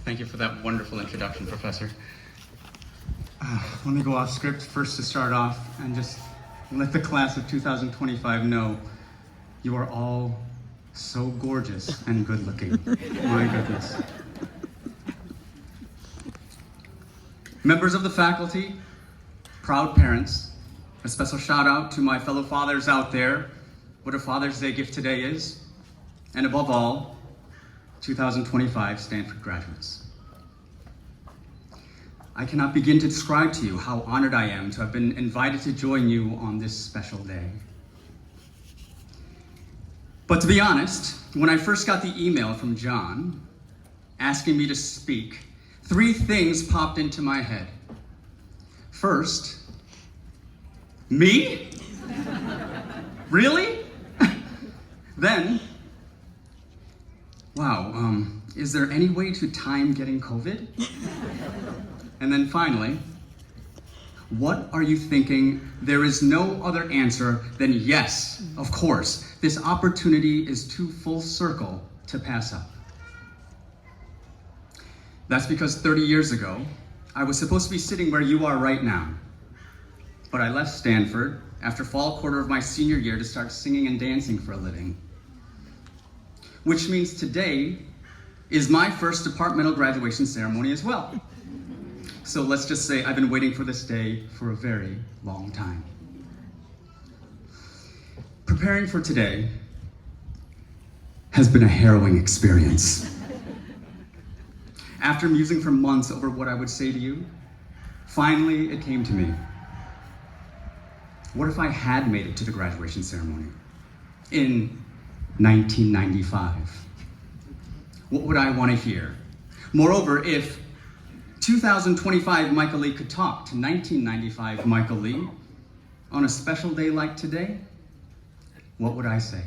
Thank you for that wonderful introduction, Professor. Let me go off script first to start off and just let the class of 2025 know you are all so gorgeous and good looking. My goodness. Members of the faculty, proud parents, a special shout out to my fellow fathers out there. What a Father's Day gift today is. And above all, 2025 Stanford graduates. I cannot begin to describe to you how honored I am to have been invited to join you on this special day. But to be honest, when I first got the email from John asking me to speak, 3 things popped into my head. First, me? Really? Then, wow, is there any way to time getting COVID? And then finally, what are you thinking? There is no other answer than yes, of course. This opportunity is too full circle to pass up. That's because 30 years ago, I was supposed to be sitting where you are right now. But I left Stanford after fall quarter of my senior year to start singing and dancing for a living. Which means today is my first departmental graduation ceremony as well. So let's just say I've been waiting for this day for a very long time. Preparing for today has been a harrowing experience. After musing for months over what I would say to you, finally it came to me. What if I had made it to the graduation ceremony in 1995? What would I want to hear? Moreover, if 2025 Michael Lee could talk to 1995 Michael Lee on a special day like today, what would I say?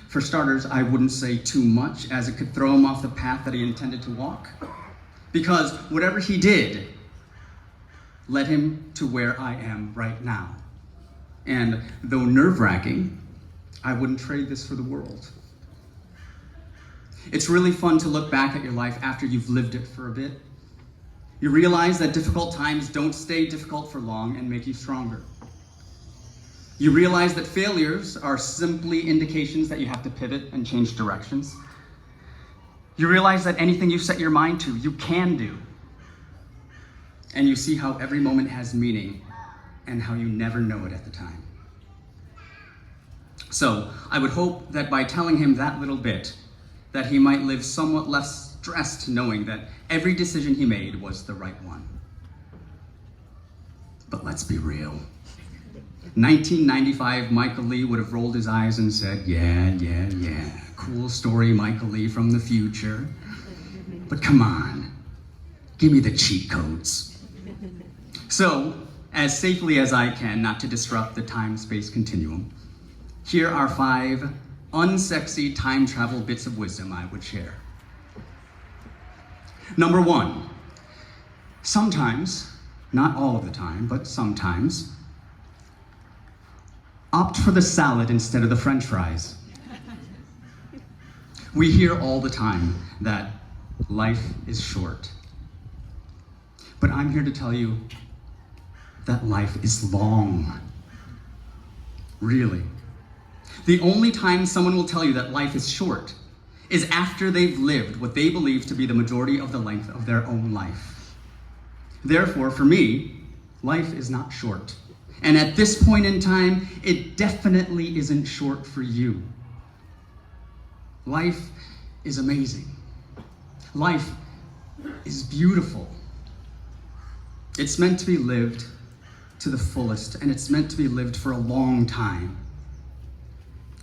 For starters, I wouldn't say too much, as it could throw him off the path that he intended to walk. Because whatever he did led him to where I am right now. And though nerve-wracking, I wouldn't trade this for the world. It's really fun to look back at your life after you've lived it for a bit. You realize that difficult times don't stay difficult for long and make you stronger. You realize that failures are simply indications that you have to pivot and change directions. You realize that anything you set your mind to, you can do. And you see how every moment has meaning and how you never know it at the time. So I would hope that by telling him that little bit, that he might live somewhat less stressed knowing that every decision he made was the right one. But let's be real. 1995 Michael Lee would have rolled his eyes and said, yeah, cool story, Michael Lee from the future. But come on, give me the cheat codes. So, as safely as I can, not to disrupt the time-space continuum, here are 5 unsexy time travel bits of wisdom I would share. Number 1, sometimes, not all of the time, but sometimes, opt for the salad instead of the French fries. We hear all the time that life is short. But I'm here to tell you that life is long. Really. The only time someone will tell you that life is short is after they've lived what they believe to be the majority of the length of their own life. Therefore, for me, life is not short. And at this point in time, it definitely isn't short for you. Life is amazing. Life is beautiful. It's meant to be lived to the fullest, and it's meant to be lived for a long time.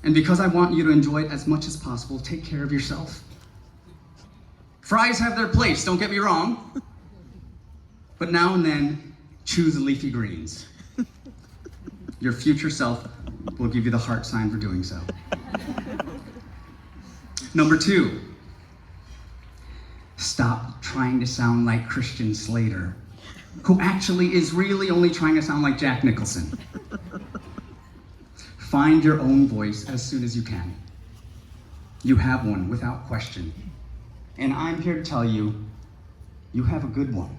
And because I want you to enjoy it as much as possible, take care of yourself. Fries have their place, don't get me wrong. But now and then, choose leafy greens. Your future self will give you the heart sign for doing so. Number 2, stop trying to sound like Christian Slater, who actually is really only trying to sound like Jack Nicholson. Find your own voice as soon as you can. You have one without question. And I'm here to tell you, you have a good one,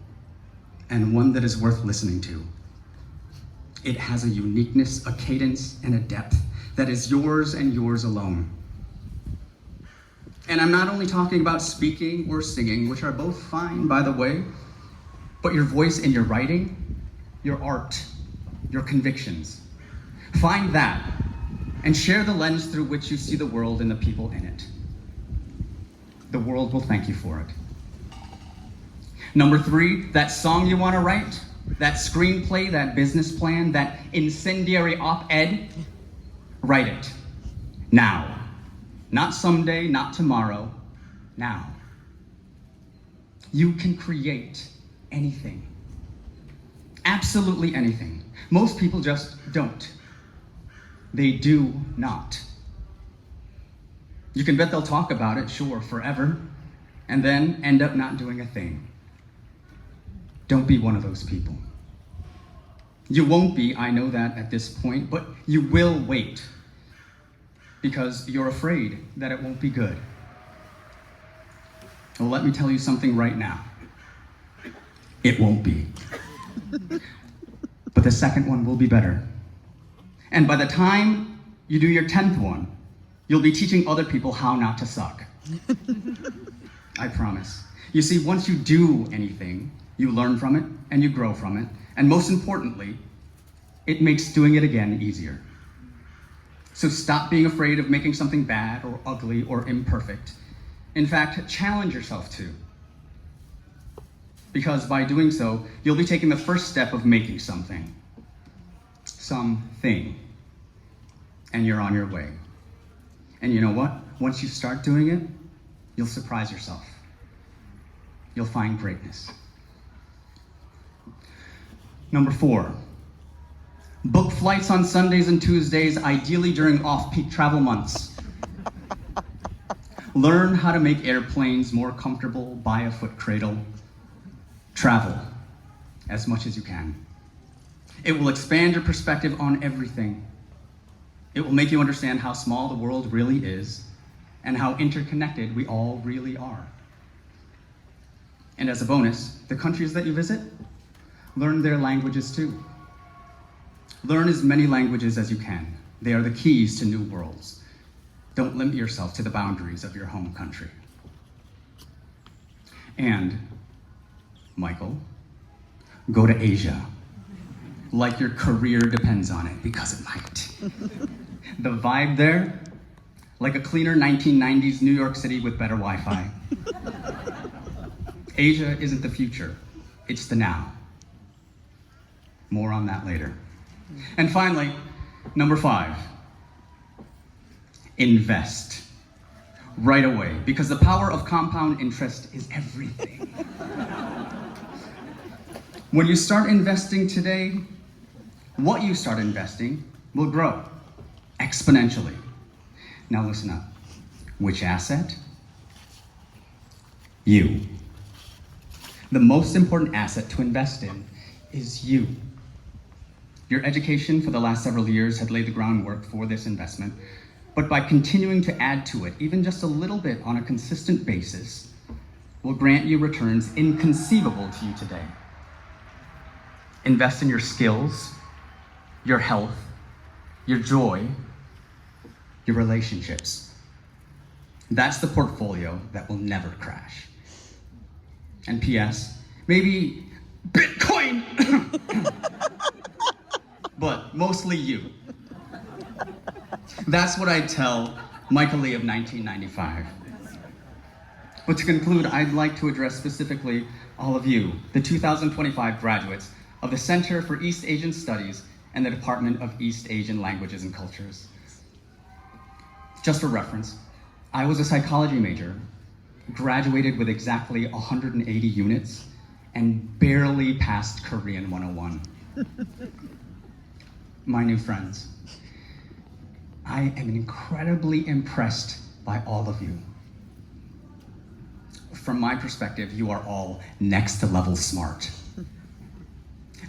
and one that is worth listening to. It has a uniqueness, a cadence, and a depth that is yours and yours alone. And I'm not only talking about speaking or singing, which are both fine, by the way, but your voice and your writing, your art, your convictions. Find that and share the lens through which you see the world and the people in it. The world will thank you for it. Number 3, that song you want to write, that screenplay, that business plan, that incendiary op-ed, write it. Now. Not someday, not tomorrow, now. You can create anything. Absolutely anything. Most people just don't. They do not. You can bet they'll talk about it, sure, forever, and then end up not doing a thing. Don't be one of those people. You won't be, I know that at this point, but you will wait. Because you're afraid that it won't be good. Well, let me tell you something right now. It won't be. But the second one will be better. And by the time you do your 10th one, you'll be teaching other people how not to suck. I promise. You see, once you do anything, you learn from it and you grow from it. And most importantly, it makes doing it again easier. So stop being afraid of making something bad or ugly or imperfect. In fact, challenge yourself to. Because by doing so, you'll be taking the first step of making something. Something. And you're on your way. And you know what? Once you start doing it, you'll surprise yourself. You'll find greatness. Number 4. Book flights on Sundays and Tuesdays, ideally during off-peak travel months. Learn how to make airplanes more comfortable, buy a foot cradle. Travel as much as you can. It will expand your perspective on everything. It will make you understand how small the world really is and how interconnected we all really are. And as a bonus, the countries that you visit, learn their languages too. Learn as many languages as you can. They are the keys to new worlds. Don't limit yourself to the boundaries of your home country. And, Michael, go to Asia. Like your career depends on it, because it might. The vibe there, like a cleaner 1990s New York City with better Wi-Fi. Asia isn't the future, it's the now. More on that later. And finally, number 5, invest right away, because the power of compound interest is everything. When you start investing today, what you start investing will grow exponentially. Now listen up. Which asset? You. The most important asset to invest in is you. Your education for the last several years had laid the groundwork for this investment, but by continuing to add to it, even just a little bit on a consistent basis, will grant you returns inconceivable to you today. Invest in your skills, your health, your joy, your relationships. That's the portfolio that will never crash. And P.S., maybe Bitcoin! But mostly you. That's what I tell Michael Lee of 1995. But to conclude, I'd like to address specifically all of you, the 2025 graduates of the Center for East Asian Studies and the Department of East Asian Languages and Cultures. Just for reference, I was a psychology major, graduated with exactly 180 units, and barely passed Korean 101. My new friends, I am incredibly impressed by all of you. From my perspective, you are all next level smart.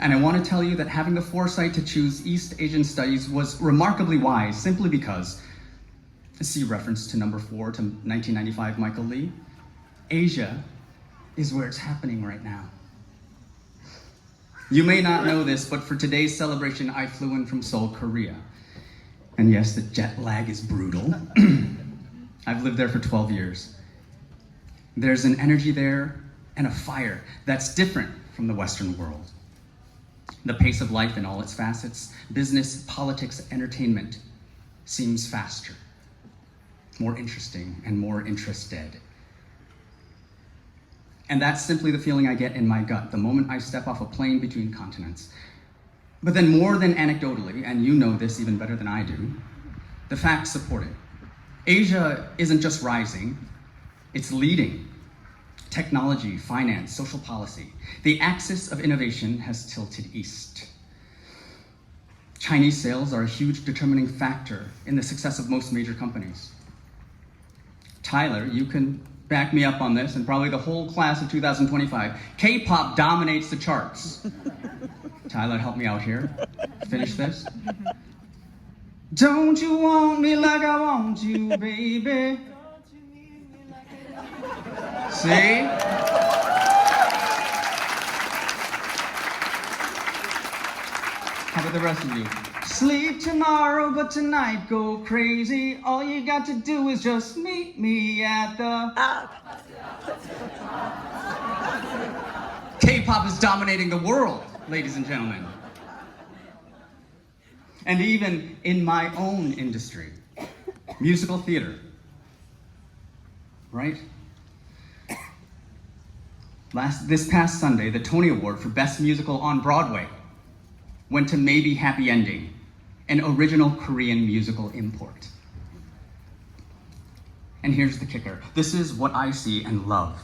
And I want to tell you that having the foresight to choose East Asian Studies was remarkably wise, simply because, see reference to number 4 to 1995 Michael Lee, Asia is where it's happening right now. You may not know this, but for today's celebration, I flew in from Seoul, Korea. And yes, the jet lag is brutal. I've lived there for 12 years. There's an energy there and a fire that's different from the Western world. The pace of life in all its facets, business, politics, entertainment, seems faster, more interesting, and more interested. And that's simply the feeling I get in my gut the moment I step off a plane between continents. But then more than anecdotally, and you know this even better than I do, the facts support it. Asia isn't just rising, it's leading. Technology, finance, social policy. The axis of innovation has tilted east. Chinese sales are a huge determining factor in the success of most major companies. Tyler, you can back me up on this, and probably the whole class of 2025. K-pop dominates the charts. Tyler, help me out here. Finish this. Don't you want me like I want you, baby? See? How about the rest of you? Sleep tomorrow, but tonight go crazy. All you got to do is just meet me at the... K-pop is dominating the world, ladies and gentlemen. And even in my own industry, musical theater, right? This past Sunday, the Tony Award for Best Musical on Broadway went to Maybe Happy Ending, an original Korean musical import. And here's the kicker. This is what I see and love.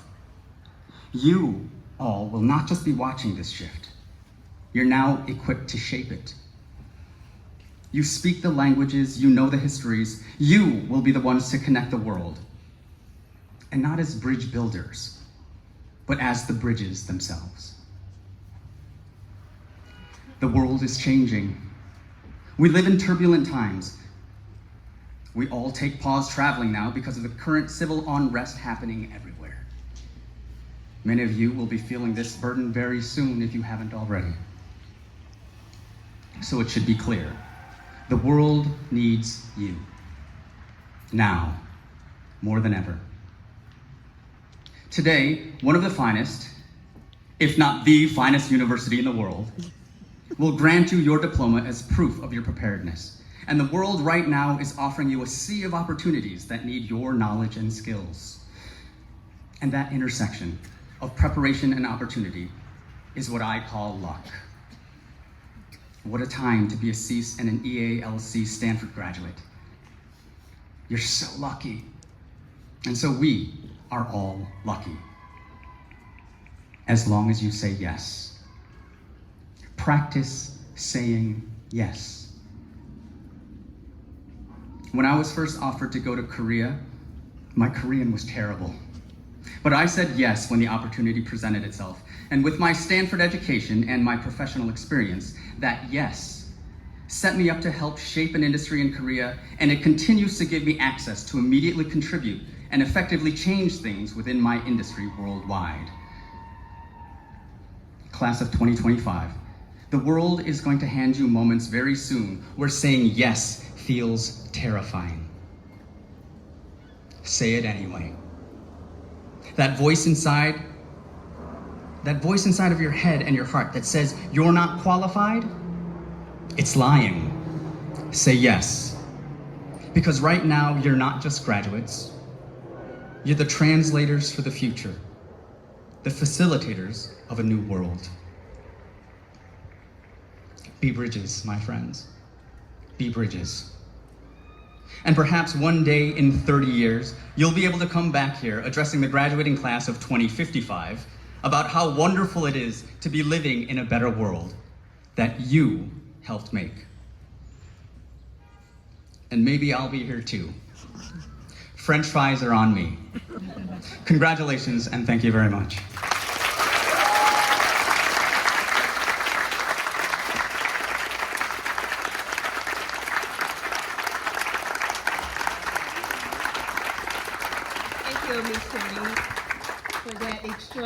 You all will not just be watching this shift. You're now equipped to shape it. You speak the languages, you know the histories. You will be the ones to connect the world. And not as bridge builders, but as the bridges themselves. The world is changing. We live in turbulent times. We all take pause traveling now because of the current civil unrest happening everywhere. Many of you will be feeling this burden very soon if you haven't already. So it should be clear. The world needs you. Now, more than ever. Today, one of the finest, if not the finest university in the world, will grant you your diploma as proof of your preparedness. And the world right now is offering you a sea of opportunities that need your knowledge and skills. And that intersection of preparation and opportunity is what I call luck. What a time to be a CEAS and an EALC Stanford graduate. You're so lucky. And so we are all lucky. As long as you say yes. Practice saying yes. When I was first offered to go to Korea, my Korean was terrible. But I said yes when the opportunity presented itself. And with my Stanford education and my professional experience, that yes set me up to help shape an industry in Korea, and it continues to give me access to immediately contribute and effectively change things within my industry worldwide. Class of 2025, the world is going to hand you moments very soon where saying yes feels terrifying. Say it anyway. That voice inside of your head and your heart that says you're not qualified, it's lying. Say yes. Because right now, you're not just graduates. You're the translators for the future, the facilitators of a new world. Be bridges, my friends. Be bridges. And perhaps one day in 30 years, you'll be able to come back here addressing the graduating class of 2055 about how wonderful it is to be living in a better world that you helped make. And maybe I'll be here too. French fries are on me. Congratulations, and thank you very much. Thank you, Mr. Lee. for that extraordinary